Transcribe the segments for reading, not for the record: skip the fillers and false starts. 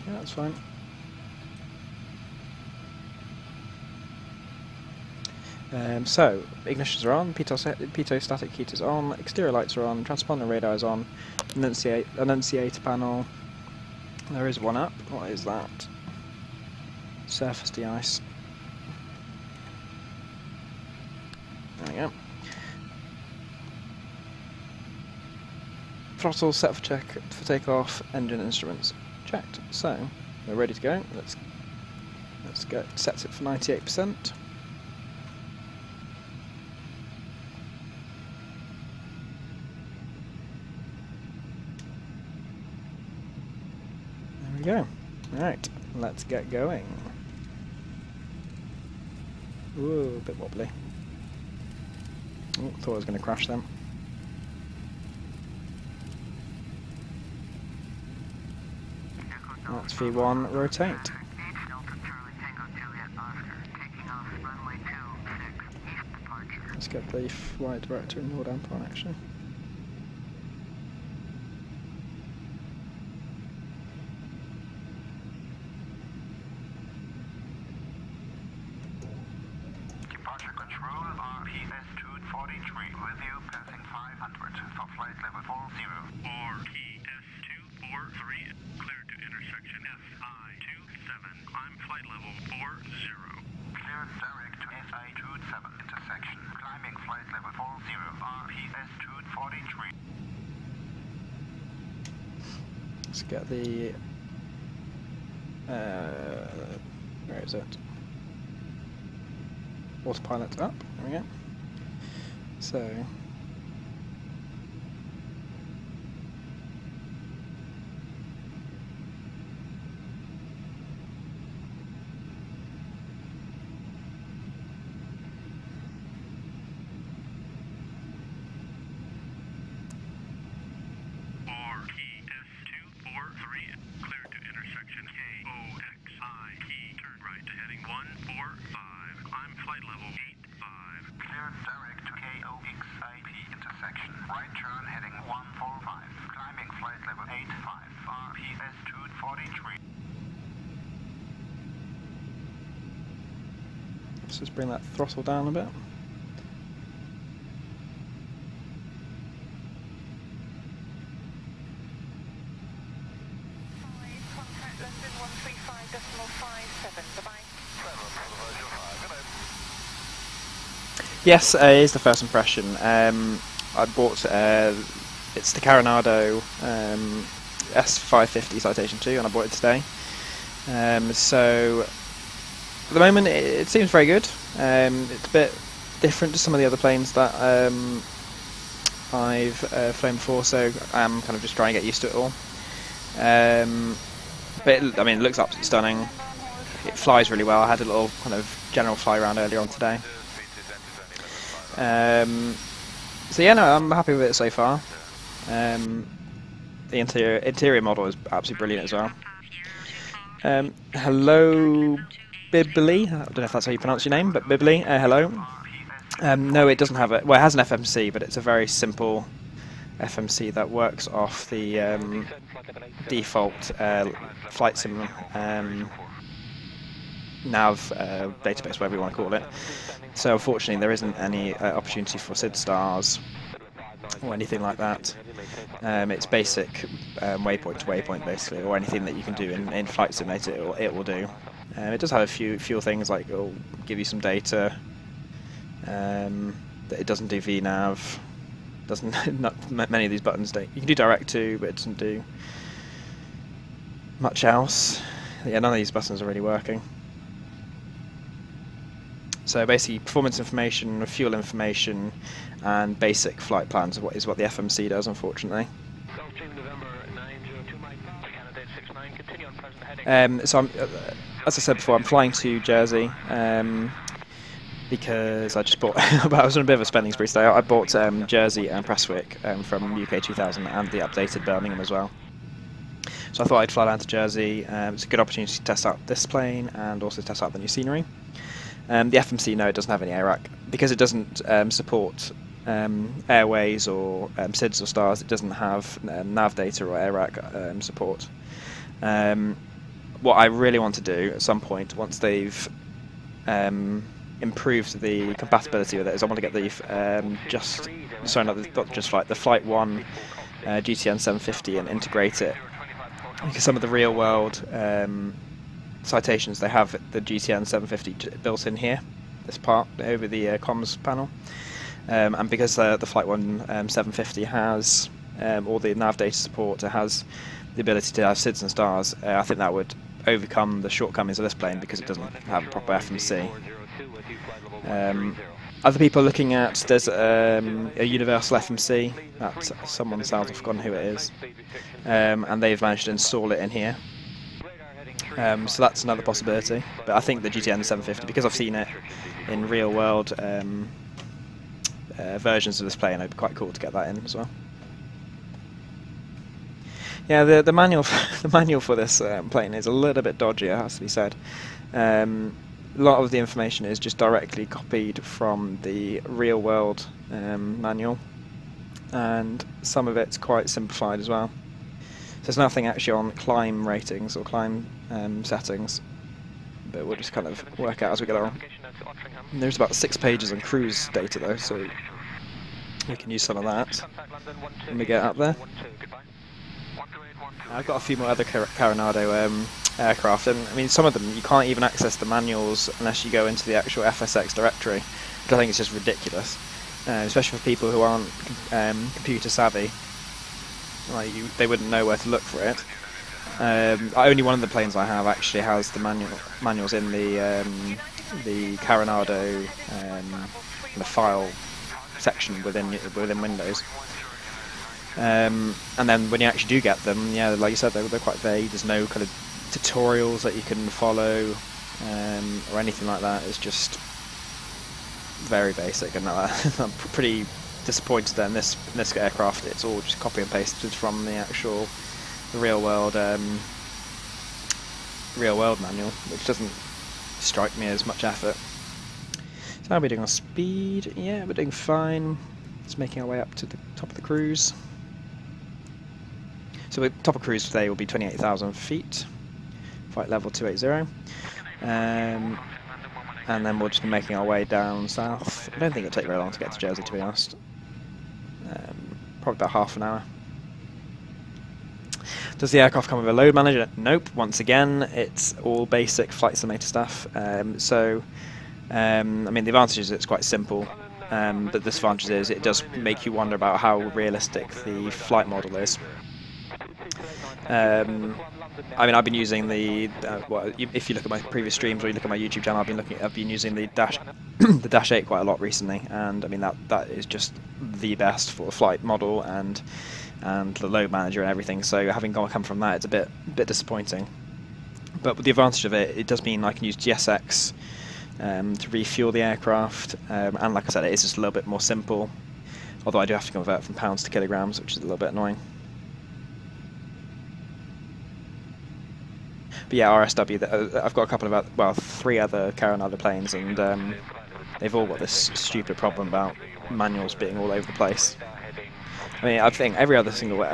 Yeah, that's fine. So, ignitions are on, pitot static heaters on, exterior lights are on, transponder radar is on, annunciator panel. There is one up. What is that? Surface de-ice. There we go. Throttle set for takeoff, engine instruments checked. So, we're ready to go. Let's go. Set it for 98%. There we go. Right, let's get going. Ooh, a bit wobbly. Oh, thought I was going to crash them. That's V1, rotate. Let's get the flight director in your damp on actually. Departure control, RPS 243, with you passing 500 for flight level 40. RPS 243, cleared to intersection MSI Z97. I'm flight level 40. Cleared direct to MSI Z97 intersection, climbing flight level 40, RPS 243. Let's get the where is it? Autopilot up. There we go. So. Let's just bring that throttle down a bit. Yes, it is the first impression. I bought it's the Carenado S550 Citation II, and I bought it today. So at the moment it seems very good. It's a bit different to some of the other planes that I've flown before, so I'm kind of just trying to get used to it all. But I mean, it looks absolutely stunning. It flies really well. I had a little kind of general fly around earlier on today. So yeah, no, I'm happy with it so far. The interior model is absolutely brilliant as well. Hello, Bibley. I don't know if that's how you pronounce your name, but Bibley, hello. No, it doesn't have it. Well, it has an FMC, but it's a very simple FMC that works off the default flight sim nav database, whatever you want to call it. So unfortunately, there isn't any opportunity for SID stars or anything like that. It's basic waypoint to waypoint, basically, or anything that you can do in Flight Simulator, it will do. It does have a few things, like it'll give you some data. That it doesn't do VNav. Doesn't not many of these buttons do. You can do direct to, but it doesn't do much else. Yeah, none of these buttons are really working. So basically, performance information, fuel information, and basic flight plans is what the FMC does, unfortunately. Gulfstream November 9 So I'm, as I said before, I'm flying to Jersey because I just bought. I was on a bit of a spending spree today. I bought Jersey and Prestwick from UK 2000 and the updated Birmingham as well. So I thought I'd fly down to Jersey. It's a good opportunity to test out this plane and also test out the new scenery. The FMC, no, it doesn't have any AIRAC because it doesn't support airways or SIDS or stars. It doesn't have nav data or AIRAC support. What I really want to do at some point, once they've improved the compatibility with it, is I want to get the the Flight 1 GTN 750 and integrate it, because some of the real world citations, they have the GTN 750 built in here, this part over the comms panel, and because the Flight 1 750 has all the nav data support, it has the ability to have SIDS and stars. I think that would overcome the shortcomings of this plane because it doesn't have a proper FMC. Other people are looking at, there's a universal FMC that someone sells, I've forgotten who it is, and they've managed to install it in here. So that's another possibility, but I think the GTN 750, because I've seen it in real world versions of this plane, it'd be quite cool to get that in as well. Yeah, the manual for this plane is a little bit dodgy, it has to be said. A lot of the information is just directly copied from the real world manual, and some of it's quite simplified as well. So there's nothing actually on climb ratings or climb settings, but we'll just kind of work out as we go along. And there's about 6 pages on cruise data though, so we can use some of that when we get up there. I've got a few more other Carenado aircraft, and I mean some of them you can't even access the manuals unless you go into the actual FSX directory, which I think is just ridiculous, especially for people who aren't computer savvy. Like they wouldn't know where to look for it. Only one of the planes I have actually has the manuals in the Carenado the file section within Windows. And then when you actually do get them, yeah, like you said, they're quite vague. There's no kind of tutorials that you can follow or anything like that. It's just very basic, and I'm pretty disappointed that in this aircraft it's all just copy and pasted from the actual real world manual, which doesn't strike me as much effort. So how are we doing on speed? Yeah, we're doing fine. Just making our way up to the top of the cruise. So the top of cruise today will be 28,000 feet, flight level 280, and then we'll just be making our way down south. I don't think it'll take very long to get to Jersey, to be honest. Probably about half an hour. Does the aircraft come with a load manager? Nope. Once again, it's all basic flight simulator stuff. I mean, the advantage is it's quite simple, but the disadvantage is it does make you wonder about how realistic the flight model is. I mean, I've been using the well, if you look at my previous streams or you look at my YouTube channel, I've been using the the Dash 8 quite a lot recently, and I mean that is just the best for the flight model and the load manager and everything. So having come from that, it's a bit disappointing. But with the advantage of it, it does mean I can use GSX to refuel the aircraft, and like I said, it is just a little bit more simple. Although I do have to convert from pounds to kilograms, which is a little bit annoying. But yeah, RSW, I've got a couple of, well, 3 other Carenado planes, and they've all got this stupid problem about manuals being all over the place. I mean, I think every other single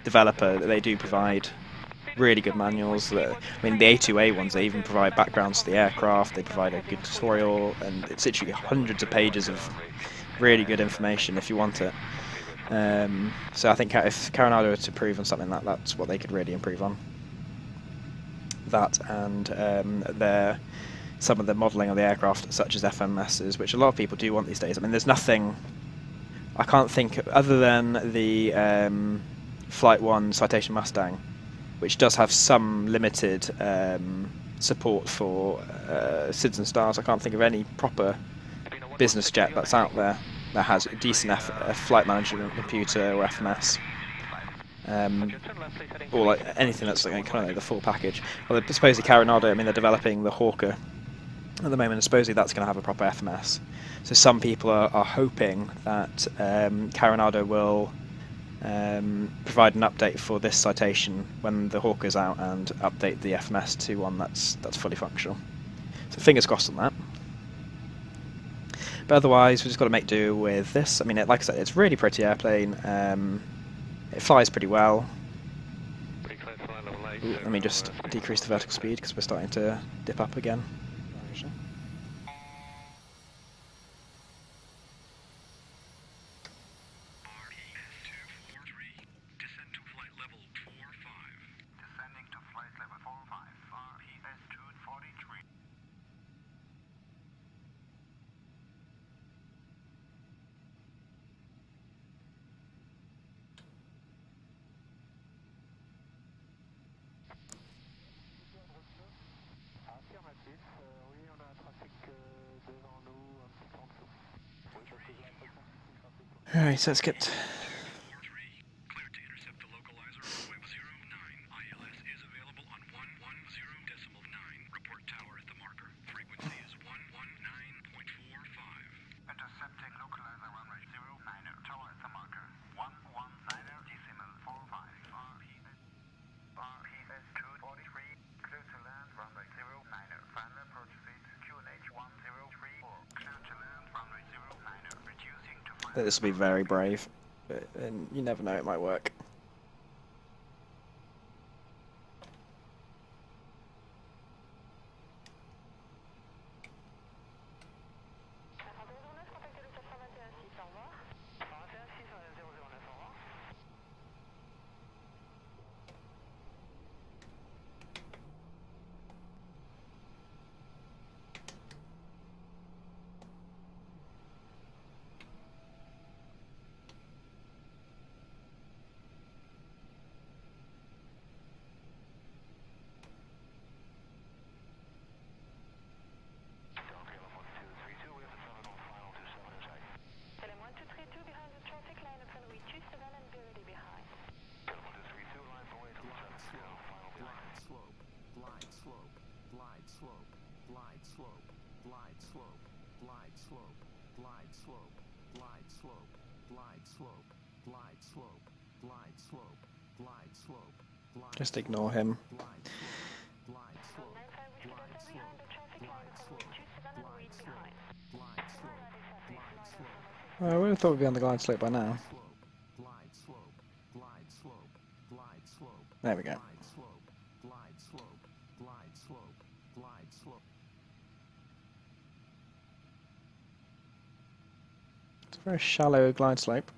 developer, they do provide really good manuals. I mean, the A2A ones, they even provide backgrounds to the aircraft, they provide a good tutorial, and it's literally hundreds of pages of really good information if you want it. So I think if Carenado were to improve on something, that's what they could really improve on. That and some of the modelling of the aircraft, such as FMSs, which a lot of people do want these days. I mean, there's nothing I can't think other than the Flight 1 Citation Mustang, which does have some limited support for SIDS and stars. I can't think of any proper business jet that's out there that has a decent flight management computer or FMS. or like anything that's like kind of like the full package. Well, supposedly Carenado, I mean, they're developing the Hawker at the moment, and supposedly that's going to have a proper FMS. So some people are hoping that Carenado will provide an update for this citation when the Hawker's out and update the FMS to one that's fully functional. So fingers crossed on that. But otherwise, we've just got to make do with this. I mean, like I said, it's a really pretty airplane. It flies pretty well. Ooh, let me just decrease the vertical speed because we're starting to dip up again. Descending to flight level 45, RPS 243. Affirmatif, oui, on a un trafic devant nous, un petit peu en dessous. Alright, so let's get... Intercepting localizer runway 09er, tower at the marker 119 decimal 45, RPS 243, clear to land runway 09er, final approach speed QNH 1034, clear to land runway 09er, reducing to final. This will be very brave, but you never know, it might work. Just ignore him. I would have thought we'd be on the glide slope by now. There we go. It's a very shallow glide slope.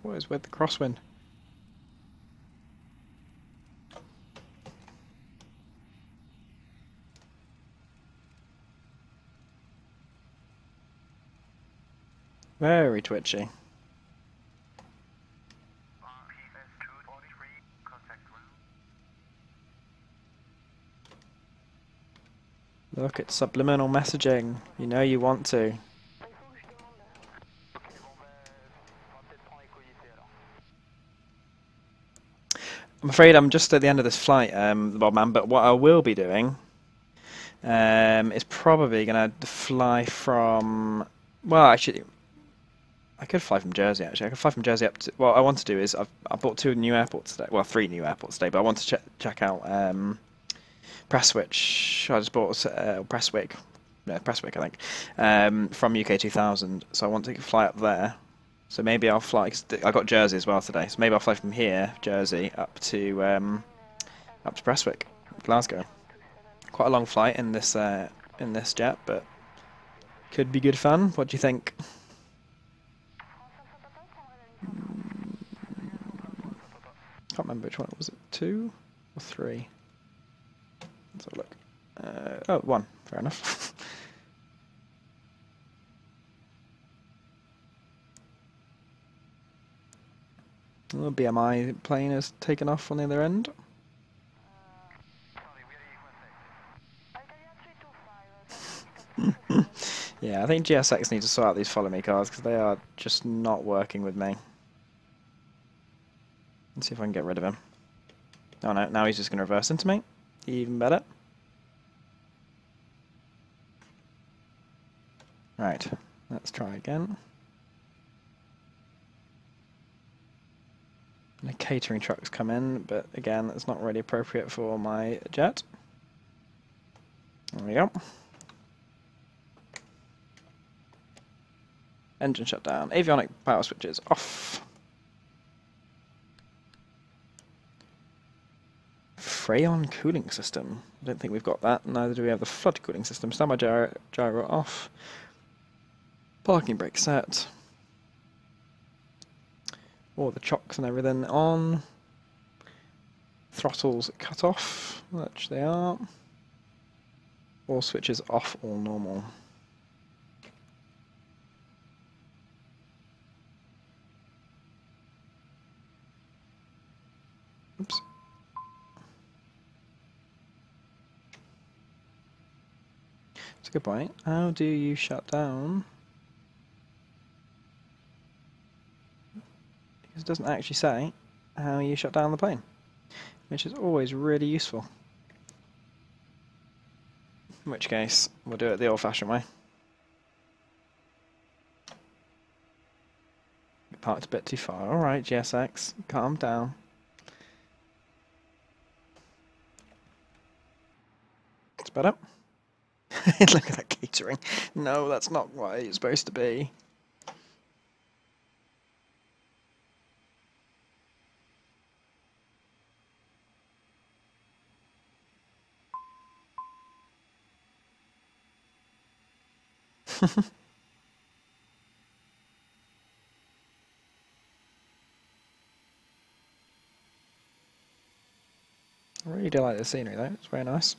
What is with the crosswind? Very twitchy. Look, it's subliminal messaging. You know you want to. I'm afraid I'm just at the end of this flight, Bob Man, but what I will be doing is probably going to fly from... Well, actually, I could fly from Jersey, actually. I could fly from Jersey up to... What I want to do is, I bought 2 new airports today. Well, 3 new airports today, but I want to check out Prestwich. I just bought Prestwick. no, Prestwick, I think, from UK 2000. So I want to fly up there. So maybe I'll fly. 'Cause I got Jersey as well today. So maybe I'll fly from here, Jersey, up to Prestwick, Glasgow. Quite a long flight in this jet, but could be good fun. What do you think? Can't remember which one. Was it 2 or 3? Let's have a look. Oh, 1. Fair enough. The BMI plane has taken off on the other end. Yeah, I think GSX need to sort out these follow me cars because they are just not working with me. Let's see if I can get rid of him. Oh no, now he's just going to reverse into me. Even better. Right, let's try again. The catering trucks come in, but again, it's not really appropriate for my jet. There we go. Engine shut down. Avionic power switches off. Freon cooling system. I don't think we've got that. Neither do we have the flood cooling system. Standby gyro off. Parking brake set. All the chocks and everything on. Throttles cut off, which they are. All switches off, all normal. Oops. That's a good point. How do you shut down? Because it doesn't actually say how you shut down the plane, which is always really useful. In which case, we'll do it the old-fashioned way. Parked a bit too far. Alright, GSX, calm down. It's better. Look at that catering. No, that's not what it's supposed to be. I really do like the scenery though, it's very nice.